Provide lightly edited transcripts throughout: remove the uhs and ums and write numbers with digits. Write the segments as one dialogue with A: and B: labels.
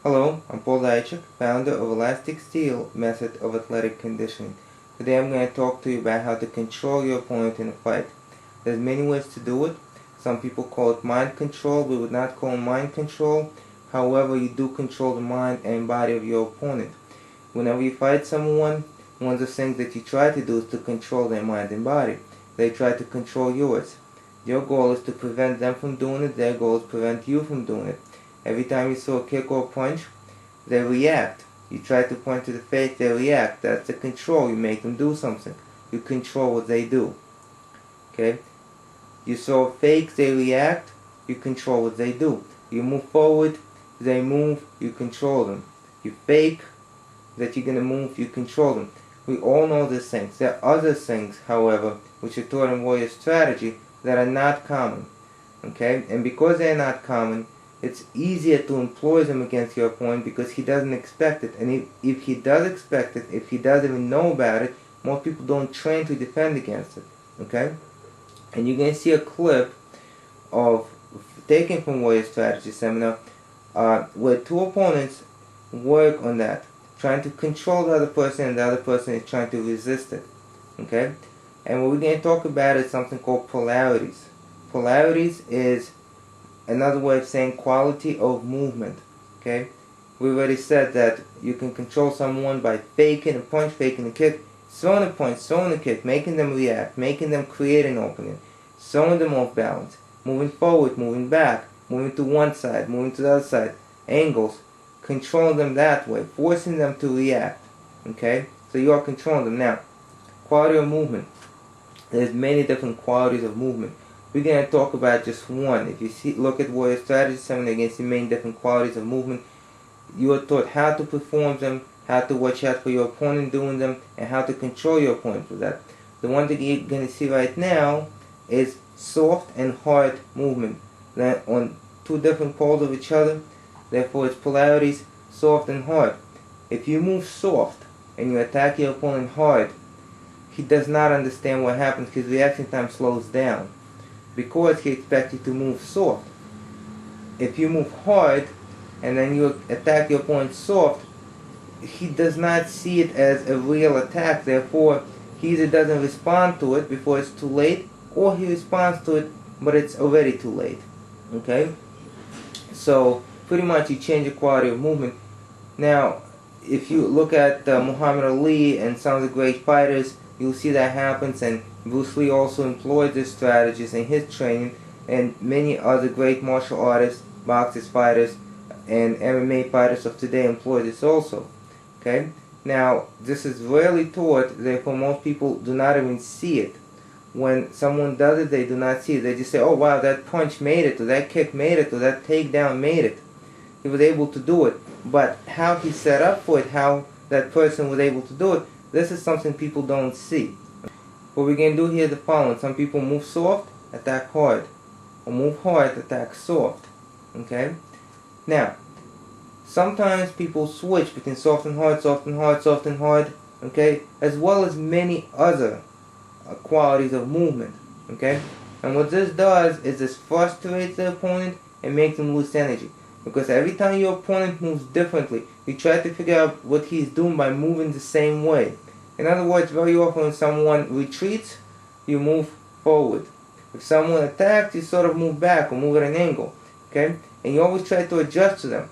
A: Hello, I'm Paul Dychik, founder of Elastic Steel Method of Athletic Conditioning. Today I'm going to talk to you about how to control your opponent in a fight. There's many ways to do it. Some people call it mind control. We would not call it mind control. However, you do control the mind and body of your opponent. Whenever you fight someone, one of the things that you try to do is to control their mind and body. They try to control yours. Your goal is to prevent them from doing it. Their goal is to prevent you from doing it. Every time you throw a kick or a punch, they react. You try to punch to the face, they react. That's the control. You make them do something. You control what they do. Okay? You throw fakes, they react. You control what they do. You move forward, they move, you control them. You fake that you're going to move, you control them. We all know these things. There are other things, however, which are taught in warrior strategy that are not common. Okay? And because they're not common, it's easier to employ them against your opponent because he doesn't expect it. And if he does expect it, if he doesn't even know about it, most people don't train to defend against it. Okay? And you're going to see a clip of taken from Warrior Strategy Seminar where two opponents work on that, trying to control the other person and the other person is trying to resist it. Okay? And what we're going to talk about is something called polarities. Polarities is another way of saying quality of movement. Okay? We already said that you can control someone by faking a punch, faking a kick, throwing a punch, throwing a kick, making them react, making them create an opening, throwing them off balance, moving forward, moving back, moving to one side, moving to the other side, angles, controlling them that way, forcing them to react. Okay? So you are controlling them. Now, quality of movement. There's many different qualities of movement. We're going to talk about just one. If you look at Warrior Strategy Seminar against the many different qualities of movement, you are taught how to perform them, how to watch out for your opponent doing them, and how to control your opponent with that. The one that you're going to see right now is soft and hard movement. That on two different poles of each other, therefore it's polarities, soft and hard. If you move soft and you attack your opponent hard, he does not understand what happens because reaction time slows down, because he expects you to move soft. If you move hard and then you attack your opponent soft, he does not see it as a real attack. Therefore, he either doesn't respond to it before it's too late, or he responds to it but it's already too late. Okay? So pretty much you change the quality of movement. Now, if you look at Muhammad Ali and some of the great fighters, you'll see that happens, and Bruce Lee also employed this strategies in his training, and many other great martial artists, boxers, fighters, and MMA fighters of today employ this also. Okay? Now, this is rarely taught, therefore most people do not even see it. When someone does it, they do not see it. They just say, oh wow, that punch made it, or that kick made it, or that takedown made it. He was able to do it. But how he set up for it, how that person was able to do it, this is something people don't see. What we're going to do here is the following. Some people move soft, attack hard. Or move hard, attack soft. Okay? Now, sometimes people switch between soft and hard, soft and hard, soft and hard. Okay? As well as many other qualities of movement. Okay? And what this does is this frustrates the opponent and makes them lose energy. Because every time your opponent moves differently, you try to figure out what he's doing by moving the same way. In other words, very often when someone retreats, you move forward. If someone attacks, you sort of move back or move at an angle. Okay? And you always try to adjust to them.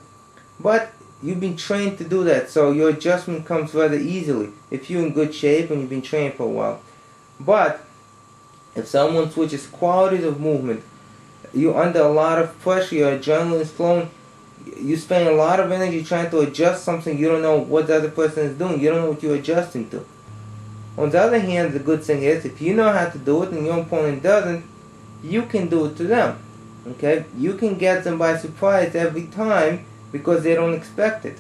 A: But you've been trained to do that, so your adjustment comes rather easily if you're in good shape and you've been trained for a while. But if someone switches qualities of movement, you're under a lot of pressure, your adrenaline is flowing, you spend a lot of energy trying to adjust something you don't know what the other person is doing. You don't know what you're adjusting to. On the other hand, the good thing is, if you know how to do it and your opponent doesn't, you can do it to them. Okay? You can get them by surprise every time because they don't expect it.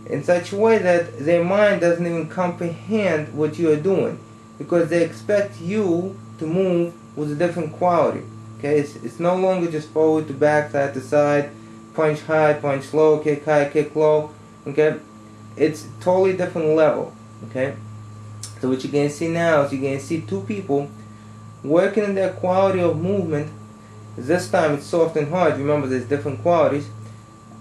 A: In such a way that their mind doesn't even comprehend what you are doing, because they expect you to move with a different quality. Okay? It's no longer just forward to back, side to side, punch high, punch low, kick high, kick low. Okay? It's totally different level. Okay? So what you're going to see now is you're going to see two people working in their quality of movement. This time it's soft and hard. Remember, there's different qualities.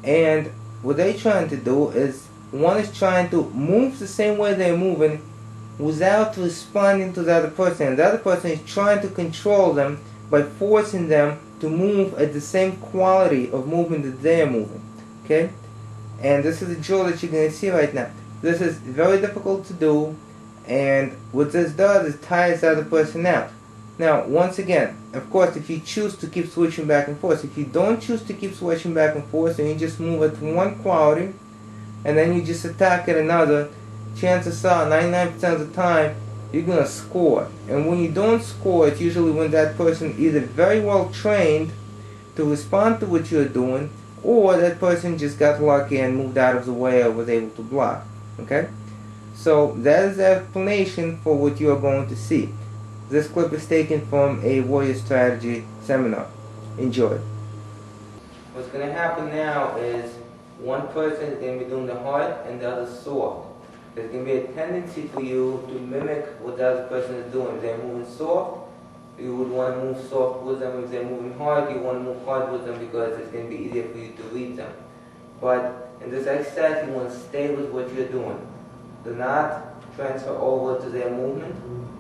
A: And what they're trying to do is, one is trying to move the same way they're moving without responding to the other person. And the other person is trying to control them by forcing them to move at the same quality of movement that they are moving. Okay? And this is a drill that you're going to see right now. This is very difficult to do, and what this does is tires the other person out. Now, once again, of course, if you choose to keep switching back and forth, if you don't choose to keep switching back and forth and you just move at one quality and then you just attack at another, chances are 99% of the time you're going to score. And when you don't score, it's usually when that person either very well trained to respond to what you're doing, or that person just got lucky and moved out of the way or was able to block. Okay? So that is the explanation for what you are going to see. This clip is taken from a warrior strategy seminar. Enjoy. What's going to happen now is one person is going to be doing the hard and the other soft. There's going to be a tendency for you to mimic what the other person is doing. If they're moving soft, you would want to move soft with them. If they're moving hard, you want to move hard with them because it's going to be easier for you to read them. But in this exercise, you want to stay with what you're doing. Do not transfer over to their movement.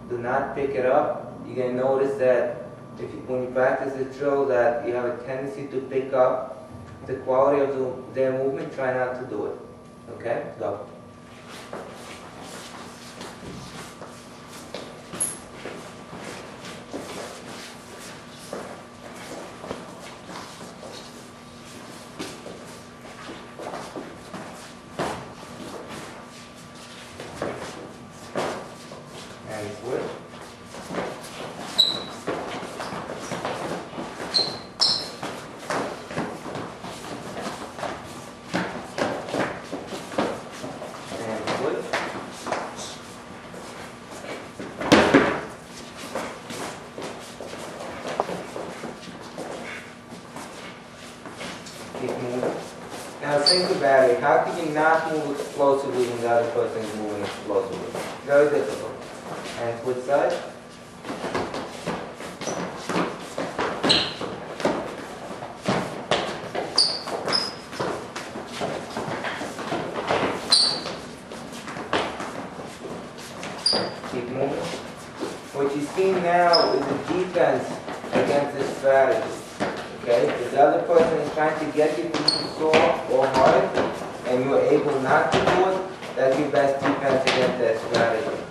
A: Do not pick it up. You're going to notice that when you practice this drill that you have a tendency to pick up the quality of their movement. Try not to do it. Okay? Go. And switch. Keep moving. Now think about it. How can you not move explosively when the other person is moving explosively? Very difficult. And switch side. Keep moving. What you see now is a defense against this strategy. Okay? If the other person is trying to get you to move soft or hard, and you're able not to do it, that's your best defense against that strategy.